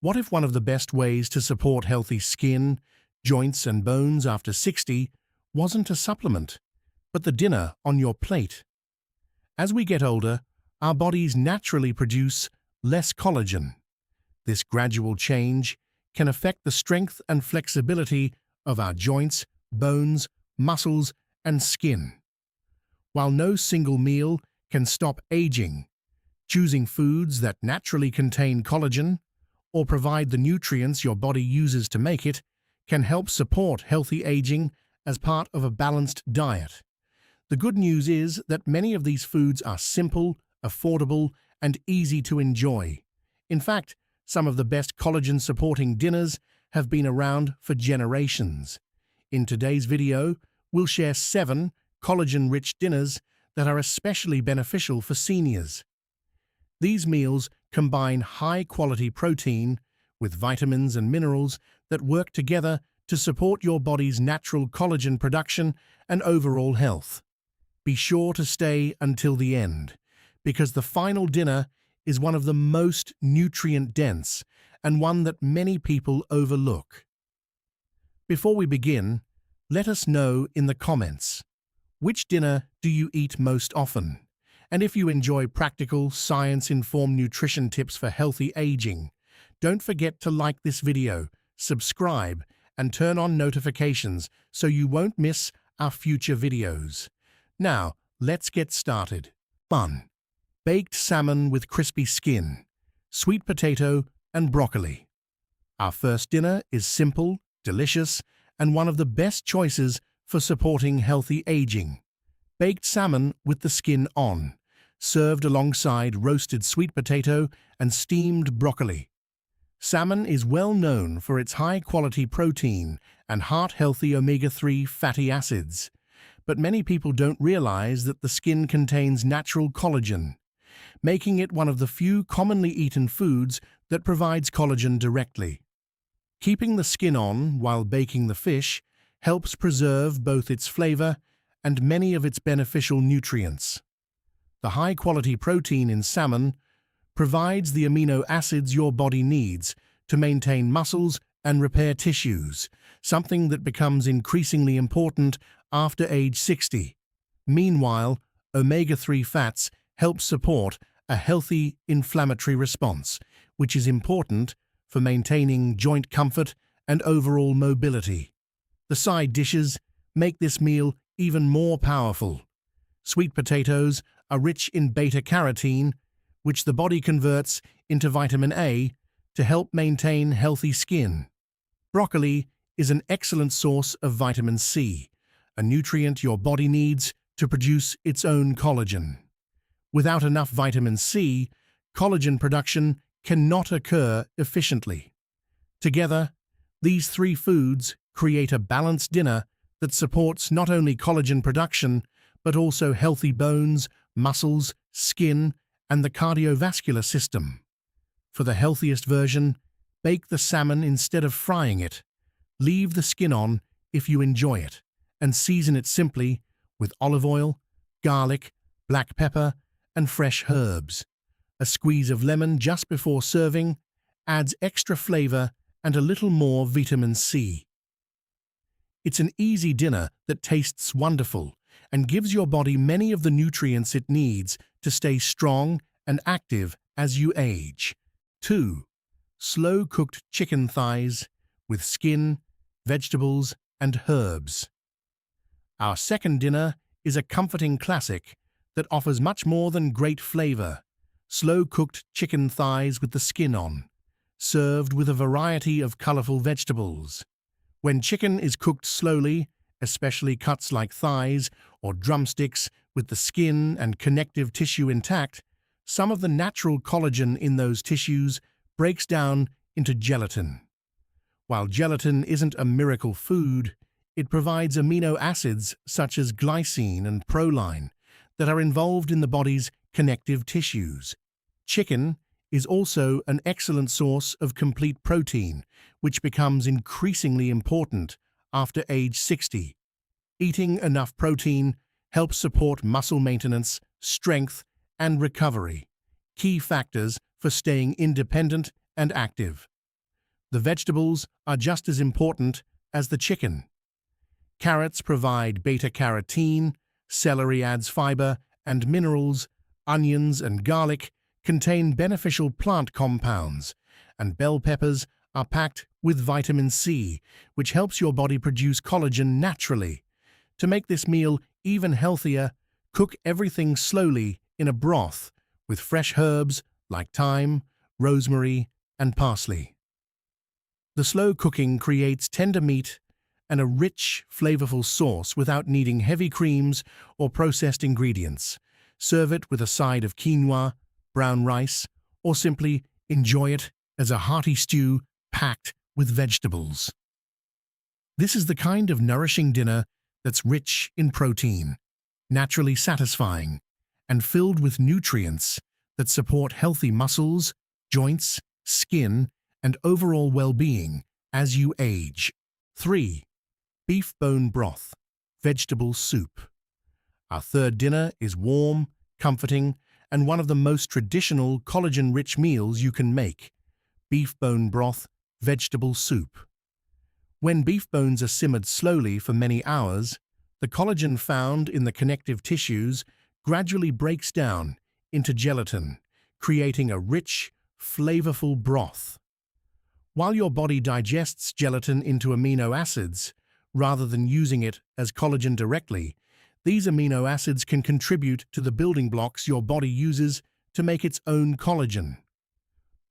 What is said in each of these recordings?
What if one of the best ways to support healthy skin, joints and bones after 60 wasn't a supplement, but the dinner on your plate? As we get older, our bodies naturally produce less collagen. This gradual change can affect the strength and flexibility of our joints, bones, muscles, and skin. While no single meal can stop aging, choosing foods that naturally contain collagen or provide the nutrients your body uses to make it can help support healthy aging as part of a balanced diet. The good news is that many of these foods are simple, affordable, and easy to enjoy. In fact, some of the best collagen-supporting dinners have been around for generations. In today's video, we'll share 7 collagen-rich dinners that are especially beneficial for seniors. These meals combine high-quality protein with vitamins and minerals that work together to support your body's natural collagen production and overall health. Be sure to stay until the end, because the final dinner is one of the most nutrient-dense and one that many people overlook. Before we begin, let us know in the comments, which dinner do you eat most often? And if you enjoy practical, science-informed nutrition tips for healthy aging, don't forget to like this video, subscribe, and turn on notifications so you won't miss our future videos. Now, let's get started. 1. Baked salmon with crispy skin, sweet potato, and broccoli. Our first dinner is simple, delicious, and one of the best choices for supporting healthy aging. Baked salmon with the skin on, served alongside roasted sweet potato and steamed broccoli. Salmon is well known for its high-quality protein and heart-healthy omega-3 fatty acids, but many people don't realize that the skin contains natural collagen, making it one of the few commonly eaten foods that provides collagen directly. Keeping the skin on while baking the fish helps preserve both its flavor and many of its beneficial nutrients. The high-quality protein in salmon provides the amino acids your body needs to maintain muscles and repair tissues, something that becomes increasingly important after age 60. Meanwhile, omega-3 fats help support a healthy inflammatory response, which is important for maintaining joint comfort and overall mobility. The side dishes make this meal even more powerful. Sweet potatoes are rich in beta-carotene, which the body converts into vitamin A to help maintain healthy skin. Broccoli is an excellent source of vitamin C, a nutrient your body needs to produce its own collagen. Without enough vitamin C, collagen production cannot occur efficiently. Together, these 3 foods create a balanced dinner that supports not only collagen production, but also healthy bones, muscles, skin, and the cardiovascular system. For the healthiest version, bake the salmon instead of frying it. Leave the skin on if you enjoy it, and season it simply with olive oil, garlic, black pepper, and fresh herbs. A squeeze of lemon just before serving adds extra flavor and a little more vitamin C. It's an easy dinner that tastes wonderful and gives your body many of the nutrients it needs to stay strong and active as you age. 2. Slow-cooked chicken thighs with skin, vegetables, and herbs. Our second dinner is a comforting classic that offers much more than great flavor. Slow-cooked chicken thighs with the skin on, served with a variety of colorful vegetables. When chicken is cooked slowly, especially cuts like thighs or drumsticks with the skin and connective tissue intact, some of the natural collagen in those tissues breaks down into gelatin. While gelatin isn't a miracle food, it provides amino acids such as glycine and proline that are involved in the body's connective tissues. Chicken is also an excellent source of complete protein, which becomes increasingly important after age 60. Eating enough protein helps support muscle maintenance, strength, and recovery, key factors for staying independent and active. The vegetables are just as important as the chicken. Carrots provide beta-carotene, celery adds fiber and minerals, onions and garlic contain beneficial plant compounds, and bell peppers are packed with vitamin C, which helps your body produce collagen naturally. To make this meal even healthier, cook everything slowly in a broth with fresh herbs like thyme, rosemary, and parsley. The slow cooking creates tender meat and a rich, flavorful sauce without needing heavy creams or processed ingredients. Serve it with a side of quinoa, brown rice, or simply enjoy it as a hearty stew packed with vegetables. This is the kind of nourishing dinner that's rich in protein, naturally satisfying, and filled with nutrients that support healthy muscles, joints, skin, and overall well-being as you age. 3. Beef bone broth, vegetable soup. Our third dinner is warm, comforting, and one of the most traditional collagen-rich meals you can make. Beef bone broth, vegetable soup. When beef bones are simmered slowly for many hours, the collagen found in the connective tissues gradually breaks down into gelatin, creating a rich, flavorful broth. While your body digests gelatin into amino acids, rather than using it as collagen directly, these amino acids can contribute to the building blocks your body uses to make its own collagen.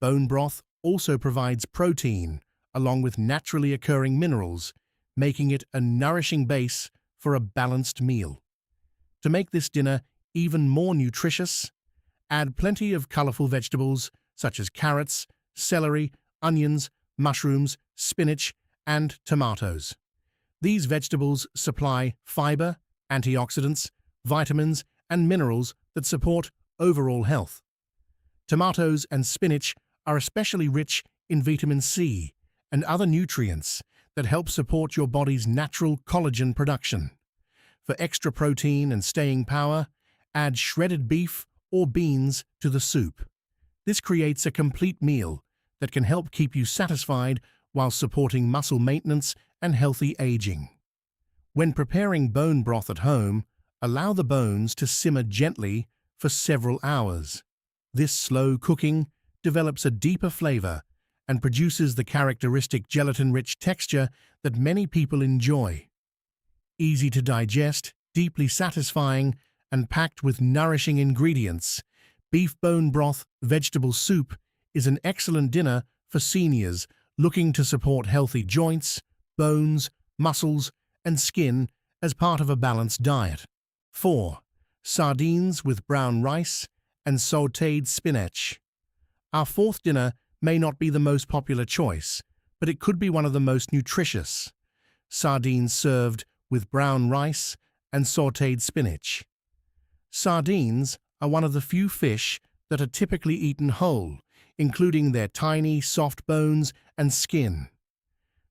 Bone broth also provides protein, along with naturally occurring minerals, making it a nourishing base for a balanced meal. To make this dinner even more nutritious, add plenty of colorful vegetables such as carrots, celery, onions, mushrooms, spinach, and tomatoes. These vegetables supply fiber, antioxidants, vitamins, and minerals that support overall health. Tomatoes and spinach are especially rich in vitamin C and other nutrients that help support your body's natural collagen production. For extra protein and staying power, add shredded beef or beans to the soup. This creates a complete meal that can help keep you satisfied while supporting muscle maintenance and healthy aging. When preparing bone broth at home, allow the bones to simmer gently for several hours. This slow cooking develops a deeper flavor and produces the characteristic gelatin-rich texture that many people enjoy. Easy to digest, deeply satisfying, and packed with nourishing ingredients, beef bone broth vegetable soup is an excellent dinner for seniors looking to support healthy joints, bones, muscles, and skin as part of a balanced diet. 4. Sardines with brown rice and sautéed spinach. Our fourth dinner may not be the most popular choice, but it could be one of the most nutritious. Sardines served with brown rice and sautéed spinach. Sardines are one of the few fish that are typically eaten whole, including their tiny, soft bones and skin.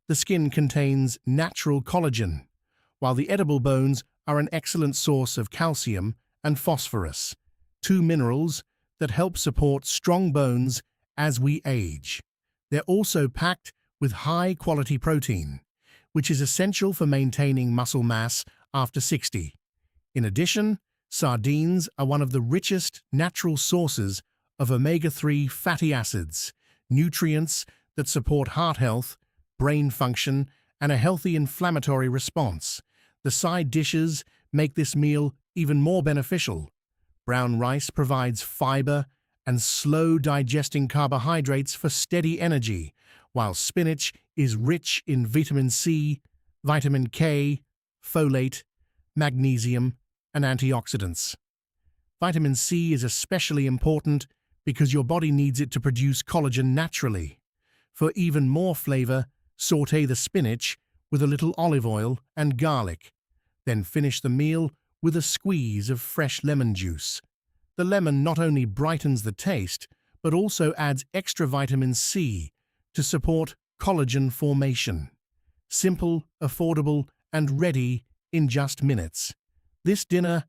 The skin contains natural collagen, while the edible bones are an excellent source of calcium and phosphorus, two minerals that help support strong bones as we age. They're also packed with high-quality protein, which is essential for maintaining muscle mass after 60. In addition, sardines are one of the richest natural sources of omega-3 fatty acids, nutrients that support heart health, brain function, and a healthy inflammatory response. The side dishes make this meal even more beneficial. Brown rice provides fiber and slow-digesting carbohydrates for steady energy, while spinach is rich in vitamin C, vitamin K, folate, magnesium, and antioxidants. Vitamin C is especially important because your body needs it to produce collagen naturally. For even more flavor, sauté the spinach with a little olive oil and garlic. Then finish the meal with a squeeze of fresh lemon juice. The lemon not only brightens the taste, but also adds extra vitamin C to support collagen formation. Simple, affordable, and ready in just minutes. This dinner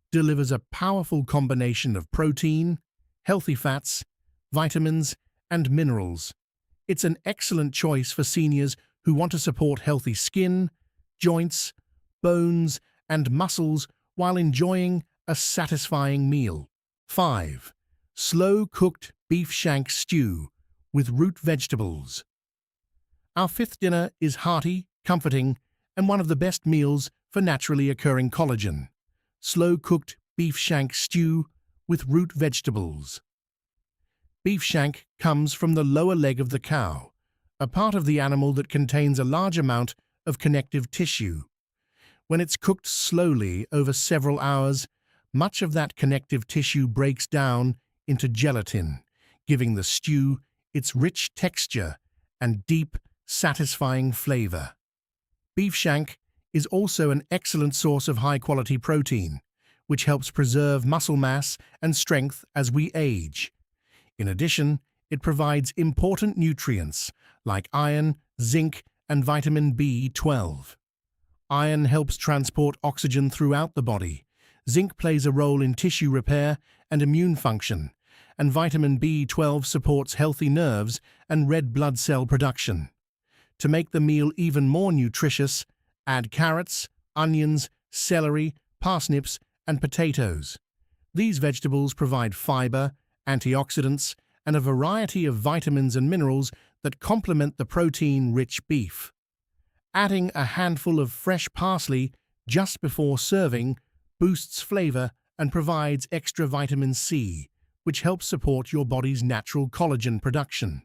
delivers a powerful combination of protein, healthy fats, vitamins, and minerals, It's an excellent choice for seniors who want to support healthy skin, joints, bones, and muscles while enjoying a satisfying meal. 5. Slow-cooked beef shank stew with root vegetables. Our fifth dinner is hearty, comforting, and one of the best meals for naturally occurring collagen. Slow-cooked beef shank stew with root vegetables. Beef shank comes from the lower leg of the cow, a part of the animal that contains a large amount of connective tissue. When it's cooked slowly over several hours, much of that connective tissue breaks down into gelatin, giving the stew its rich texture and deep, satisfying flavor. Beef shank is also an excellent source of high-quality protein, which helps preserve muscle mass and strength as we age. In addition, it provides important nutrients like iron, zinc, and vitamin B12. Iron helps transport oxygen throughout the body. Zinc plays a role in tissue repair and immune function, and vitamin B12 supports healthy nerves and red blood cell production. To make the meal even more nutritious, add carrots, onions, celery, parsnips, and potatoes. These vegetables provide fiber, antioxidants, and a variety of vitamins and minerals that complement the protein-rich beef. Adding a handful of fresh parsley just before serving boosts flavor and provides extra vitamin C, which helps support your body's natural collagen production.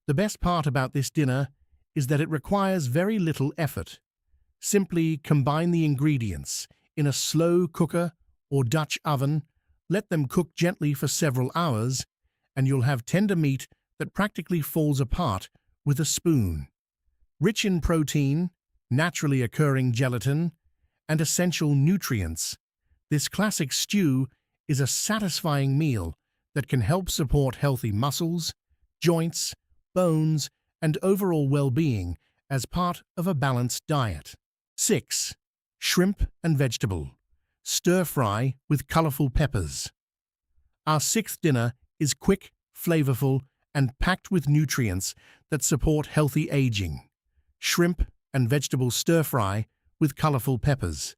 The best part about this dinner is that it requires very little effort. Simply combine the ingredients in a slow cooker or Dutch oven, let them cook gently for several hours, and you'll have tender meat that practically falls apart with a spoon. Rich in protein, naturally occurring gelatin, and essential nutrients, this classic stew is a satisfying meal that can help support healthy muscles, joints, bones, and overall well-being as part of a balanced diet. 6. Shrimp and vegetable. Stir-fry with colorful peppers. Our sixth dinner is quick, flavorful, and packed with nutrients that support healthy aging. Shrimp and vegetable stir-fry with colorful peppers.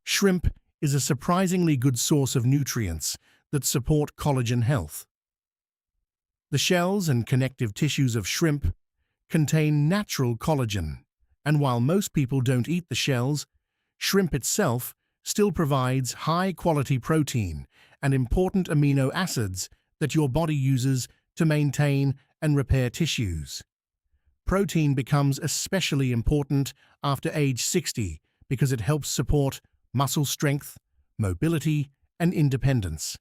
Shrimp is a surprisingly good source of nutrients that support collagen health. The shells and connective tissues of shrimp contain natural collagen, and while most people don't eat the shells, shrimp itself still provides high-quality protein and important amino acids that your body uses to maintain and repair tissues. Protein becomes especially important after age 60 because it helps support muscle strength, mobility, and independence.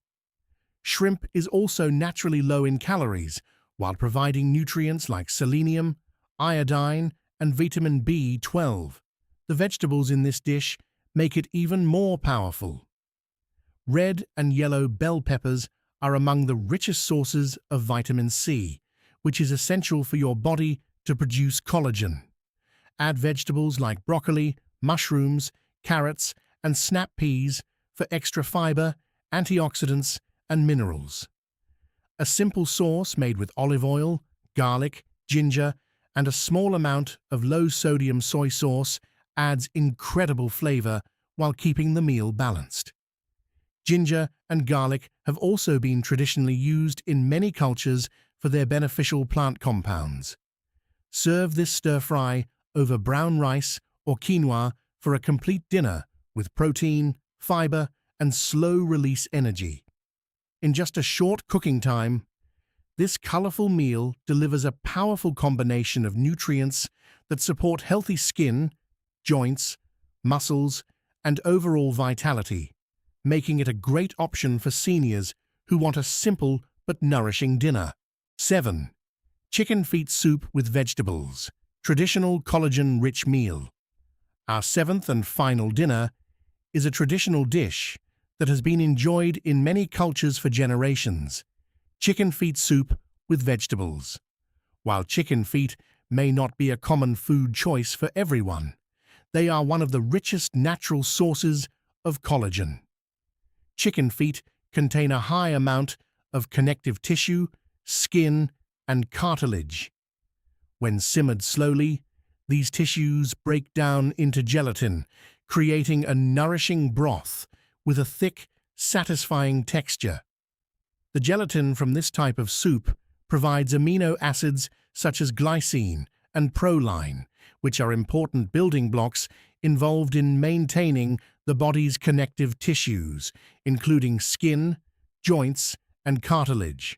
Shrimp is also naturally low in calories while providing nutrients like selenium, iodine, and vitamin B12. The vegetables in this dish make it even more powerful. Red and yellow bell peppers are among the richest sources of vitamin C, which is essential for your body to produce collagen. Add vegetables like broccoli, mushrooms, carrots, and snap peas for extra fiber, antioxidants, and minerals. A simple sauce made with olive oil, garlic, ginger, and a small amount of low-sodium soy sauce adds incredible flavor while keeping the meal balanced. Ginger and garlic have also been traditionally used in many cultures for their beneficial plant compounds. Serve this stir-fry over brown rice or quinoa for a complete dinner with protein, fiber, and slow-release energy. In just a short cooking time, this colorful meal delivers a powerful combination of nutrients that support healthy skin, joints, muscles, and overall vitality, making it a great option for seniors who want a simple but nourishing dinner. 7. Chicken feet soup with vegetables. Traditional collagen-rich meal. Our seventh and final dinner is a traditional dish that has been enjoyed in many cultures for generations. Chicken feet soup with vegetables. While chicken feet may not be a common food choice for everyone, they are one of the richest natural sources of collagen. Chicken feet contain a high amount of connective tissue, skin, and cartilage. When simmered slowly, these tissues break down into gelatin, creating a nourishing broth with a thick, satisfying texture. The gelatin from this type of soup provides amino acids such as glycine and proline, which are important building blocks involved in maintaining the body's connective tissues, including skin, joints, and cartilage.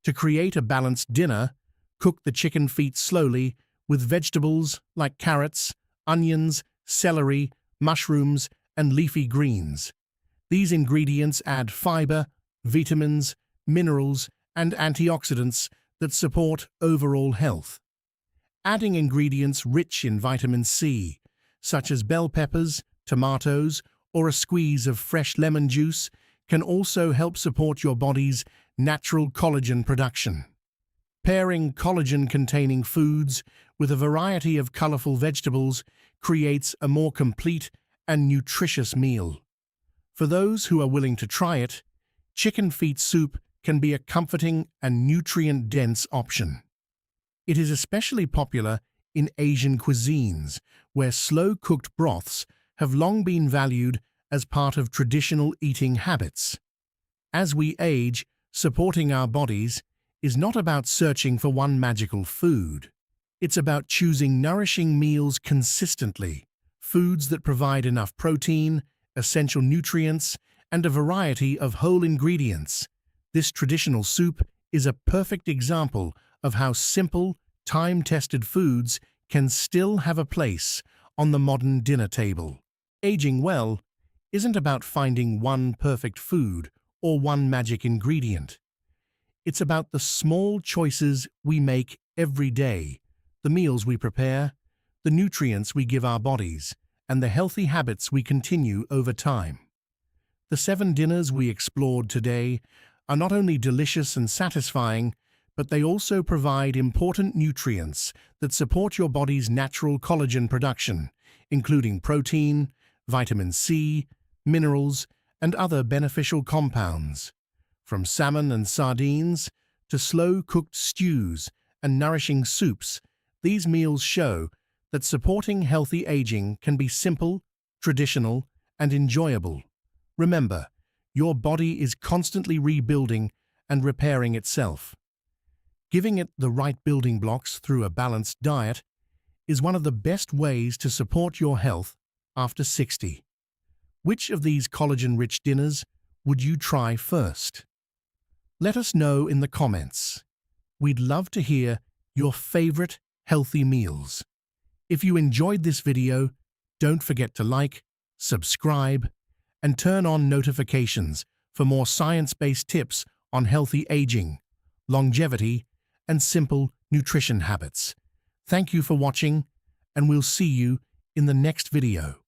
To create a balanced dinner, cook the chicken feet slowly with vegetables like carrots, onions, celery, mushrooms, and leafy greens. These ingredients add fiber, vitamins, minerals, and antioxidants that support overall health. Adding ingredients rich in vitamin C, such as bell peppers, tomatoes, or a squeeze of fresh lemon juice, can also help support your body's natural collagen production. Pairing collagen-containing foods with a variety of colorful vegetables creates a more complete and nutritious meal. For those who are willing to try it, chicken feet soup can be a comforting and nutrient-dense option. It is especially popular in Asian cuisines, where slow-cooked broths have long been valued as part of traditional eating habits. As we age, supporting our bodies is not about searching for one magical food. It's about choosing nourishing meals consistently, foods that provide enough protein, essential nutrients, and a variety of whole ingredients. This traditional soup is a perfect example of how simple, time-tested foods can still have a place on the modern dinner table. Aging well isn't about finding one perfect food or one magic ingredient. It's about the small choices we make every day, the meals we prepare, the nutrients we give our bodies, and the healthy habits we continue over time. The 7 dinners we explored today are not only delicious and satisfying, but they also provide important nutrients that support your body's natural collagen production, including protein, vitamin C, minerals, and other beneficial compounds. From salmon and sardines to slow-cooked stews and nourishing soups, these meals show that supporting healthy aging can be simple, traditional, and enjoyable. Remember, your body is constantly rebuilding and repairing itself. Giving it the right building blocks through a balanced diet is one of the best ways to support your health after 60. Which of these collagen-rich dinners would you try first? Let us know in the comments. We'd love to hear your favorite healthy meals. If you enjoyed this video, don't forget to like, subscribe, and turn on notifications for more science-based tips on healthy aging, longevity, and simple nutrition habits. Thank you for watching, and we'll see you in the next video.